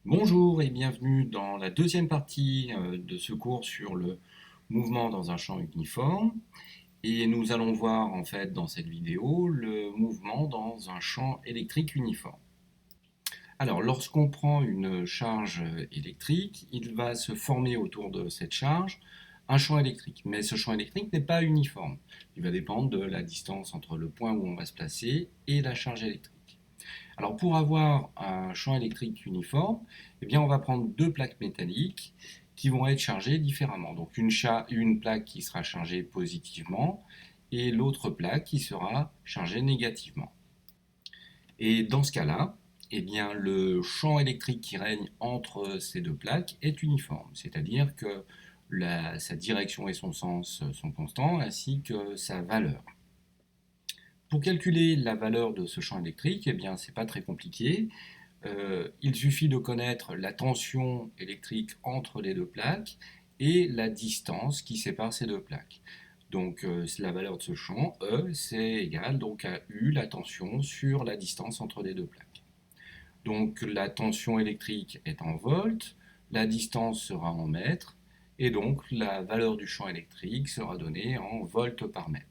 Bonjour et bienvenue dans la deuxième partie de ce cours sur le mouvement dans un champ uniforme. Et nous allons voir en fait dans cette vidéo le mouvement dans un champ électrique uniforme. Alors lorsqu'on prend une charge électrique, il va se former autour de cette charge un champ électrique. Mais ce champ électrique n'est pas uniforme. Il va dépendre de la distance entre le point où on va se placer et la charge électrique. Alors pour avoir un champ électrique uniforme, eh bien on va prendre deux plaques métalliques qui vont être chargées différemment. Donc une plaque qui sera chargée positivement et l'autre plaque qui sera chargée négativement. Et dans ce cas-là, eh bien, le champ électrique qui règne entre ces deux plaques est uniforme, c'est-à-dire que sa direction et son sens sont constants ainsi que sa valeur. Pour calculer la valeur de ce champ électrique, eh bien, c'est pas très compliqué. Il suffit de connaître la tension électrique entre les deux plaques et la distance qui sépare ces deux plaques. Donc la valeur de ce champ, E, c'est égal donc à U, la tension sur la distance entre les deux plaques. Donc la tension électrique est en volts, la distance sera en mètres, et donc la valeur du champ électrique sera donnée en volts par mètre.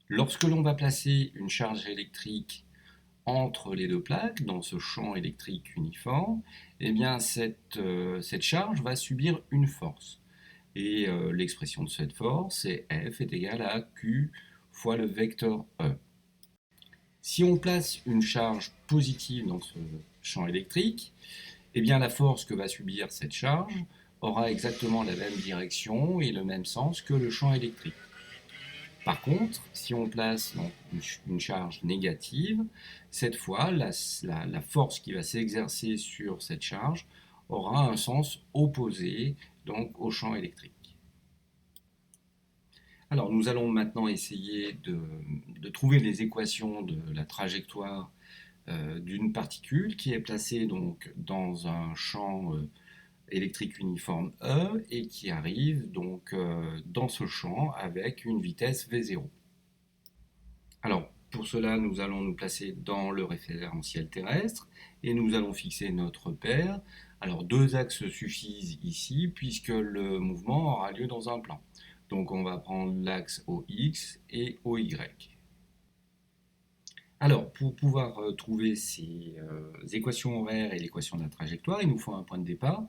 Lorsque l'on va placer une charge électrique entre les deux plaques, dans ce champ électrique uniforme, eh bien cette charge va subir une force. Et l'expression de cette force, c'est F est égal à Q fois le vecteur E. Si on place une charge positive dans ce champ électrique, eh bien la force que va subir cette charge aura exactement la même direction et le même sens que le champ électrique. Par contre, si on place donc, une charge négative, cette fois, la force qui va s'exercer sur cette charge aura un sens opposé donc, au champ électrique. Alors, nous allons maintenant essayer de trouver les équations de la trajectoire d'une particule qui est placée donc, dans un champ électrique uniforme E et qui arrive donc dans ce champ avec une vitesse V0. Alors, pour cela, nous allons nous placer dans le référentiel terrestre et nous allons fixer notre paire. Alors, deux axes suffisent ici puisque le mouvement aura lieu dans un plan. Donc, on va prendre l'axe OX et OY. Alors, pour pouvoir trouver ces équations horaires et l'équation de la trajectoire, il nous faut un point de départ.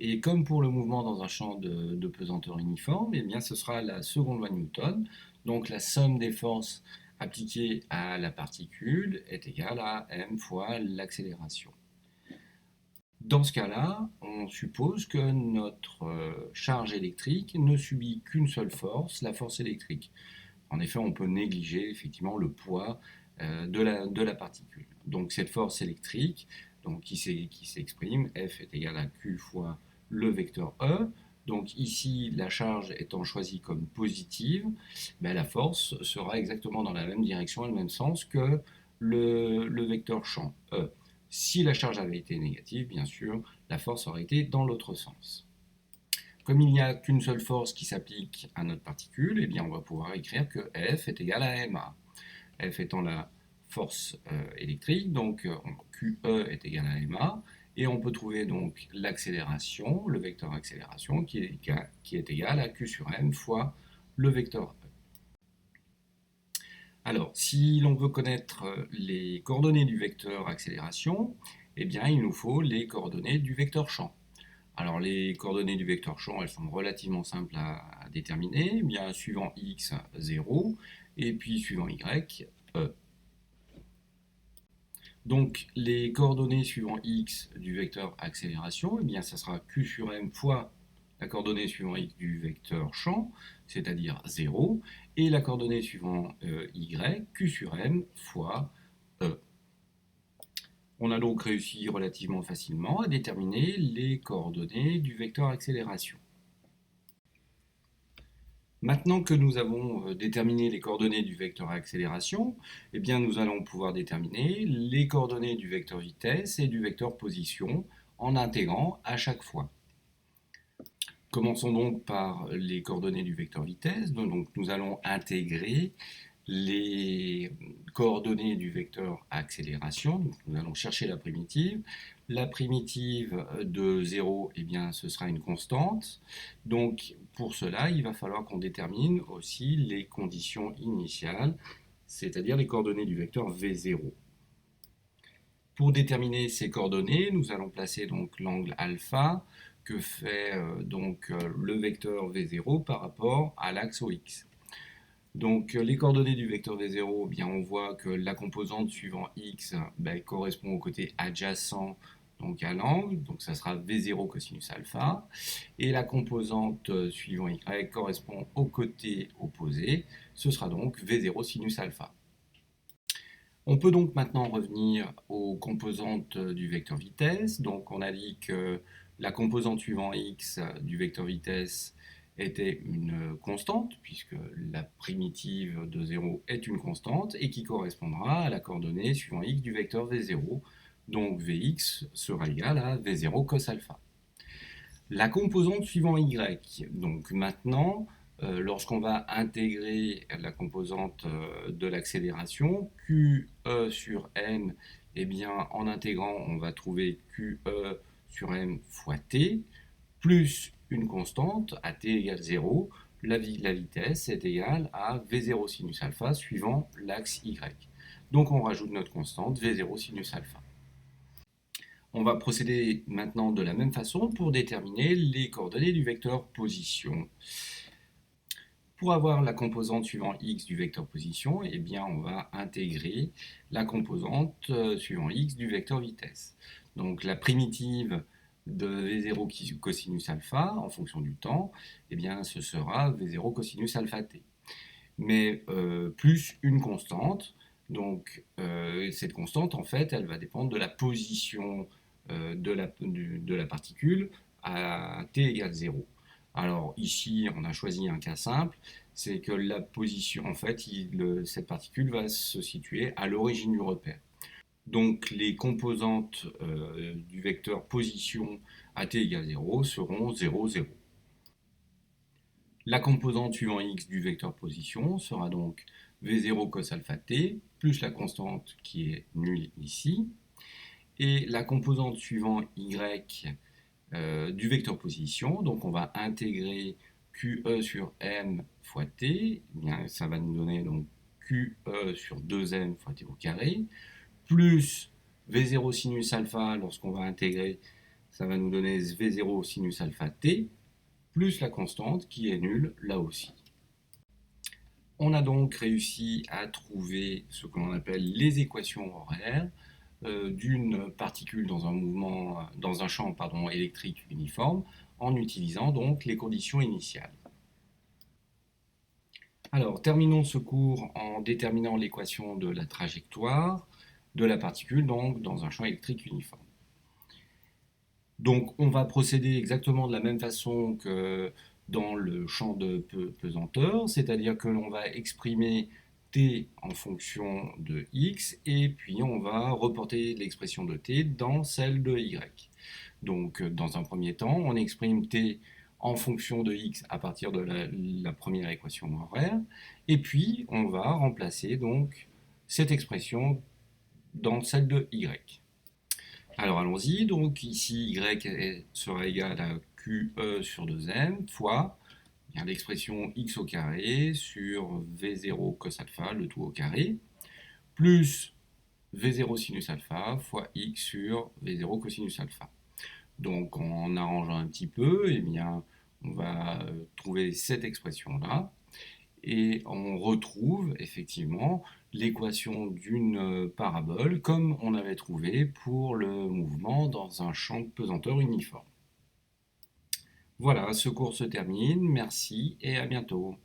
Et comme pour le mouvement dans un champ de pesanteur uniforme, eh bien, ce sera la seconde loi de Newton. Donc la somme des forces appliquées à la particule est égale à m fois l'accélération. Dans ce cas-là, on suppose que notre charge électrique ne subit qu'une seule force, la force électrique. En effet, on peut négliger effectivement le poids de la particule. Donc cette force électrique donc, qui s'exprime, F est égal à Q fois le vecteur E. Donc ici, la charge étant choisie comme positive, ben, la force sera exactement dans la même direction et le même sens que le vecteur champ E. Si la charge avait été négative, bien sûr, la force aurait été dans l'autre sens. Comme il n'y a qu'une seule force qui s'applique à notre particule, eh bien on va pouvoir écrire que F est égal à ma. F étant la force électrique, donc QE est égal à ma, et on peut trouver donc l'accélération, le vecteur accélération, qui est égal à Q sur M fois le vecteur E. Alors, si l'on veut connaître les coordonnées du vecteur accélération, eh bien il nous faut les coordonnées du vecteur champ. Alors les coordonnées du vecteur champ, elles sont relativement simples à déterminer. Eh bien, suivant x, 0, et puis suivant y, e. Donc les coordonnées suivant x du vecteur accélération, eh bien, ça sera q sur m fois la coordonnée suivant x du vecteur champ, c'est-à-dire 0, et la coordonnée suivant y, q sur m fois e. On a donc réussi relativement facilement à déterminer les coordonnées du vecteur accélération. Maintenant que nous avons déterminé les coordonnées du vecteur accélération, eh bien nous allons pouvoir déterminer les coordonnées du vecteur vitesse et du vecteur position en intégrant à chaque fois. Commençons donc par les coordonnées du vecteur vitesse. Donc nous allons intégrer les coordonnées du vecteur accélération. Donc, nous allons chercher la primitive. La primitive de 0, eh bien, ce sera une constante. Donc, pour cela, il va falloir qu'on détermine aussi les conditions initiales, c'est-à-dire les coordonnées du vecteur V0. Pour déterminer ces coordonnées, nous allons placer donc l'angle alpha que fait le vecteur V0 par rapport à l'axe OX. Donc les coordonnées du vecteur V0, eh bien, on voit que la composante suivant x correspond au côté adjacent donc à l'angle, donc ça sera V0 cosinus alpha, et la composante suivant y correspond au côté opposé, ce sera donc V0 sinus alpha. On peut donc maintenant revenir aux composantes du vecteur vitesse. Donc on a dit que la composante suivant x du vecteur vitesse était une constante, puisque la primitive de 0 est une constante, et qui correspondra à la coordonnée suivant x du vecteur v0. Donc vx sera égal à v0 cos alpha. La composante suivant y, donc maintenant, lorsqu'on va intégrer la composante de l'accélération, QE sur m, eh bien, en intégrant, on va trouver QE sur m fois t, plus une constante, à t égale 0, la vitesse est égale à v0 sinus alpha suivant l'axe y. Donc on rajoute notre constante v0 sinus alpha. On va procéder maintenant de la même façon pour déterminer les coordonnées du vecteur position. Pour avoir la composante suivant x du vecteur position, eh bien on va intégrer la composante suivant x du vecteur vitesse. Donc la primitive de v0 cosinus alpha en fonction du temps, eh bien ce sera v0 cosinus alpha t. Mais plus une constante, donc cette constante en fait elle va dépendre de la position de la particule à t égale 0. Alors ici, on a choisi un cas simple, c'est que la position, en fait, cette particule va se situer à l'origine du repère. Donc les composantes du vecteur position à t égale 0 seront 0, 0. La composante suivant x du vecteur position sera donc v0 cos alpha t, plus la constante qui est nulle ici, et la composante suivant y du vecteur position, donc on va intégrer QE sur m fois t, eh bien, ça va nous donner donc QE sur 2m fois t au carré, plus V0 sinus alpha, lorsqu'on va intégrer, ça va nous donner V0 sinus alpha t, plus la constante qui est nulle là aussi. On a donc réussi à trouver ce que l'on appelle les équations horaires d'une particule dans un mouvement, dans un champ électrique uniforme, en utilisant donc les conditions initiales. Alors, terminons ce cours en déterminant l'équation de la trajectoire de la particule donc dans un champ électrique uniforme. Donc, on va procéder exactement de la même façon que dans le champ de pesanteur, c'est-à-dire que l'on va exprimer t en fonction de x, et puis on va reporter l'expression de t dans celle de y. Donc dans un premier temps, on exprime t en fonction de x à partir de la première équation horaire, et puis on va remplacer donc cette expression dans celle de y. Alors allons-y, donc ici y sera égal à QE sur 2m fois l'expression x au carré sur v0 cos alpha, le tout au carré, plus v0 sinus alpha fois x sur v0 cosinus alpha. Donc en arrangeant un petit peu, eh bien, on va trouver cette expression-là, et on retrouve effectivement l'équation d'une parabole comme on avait trouvé pour le mouvement dans un champ de pesanteur uniforme. Voilà, ce cours se termine, merci et à bientôt.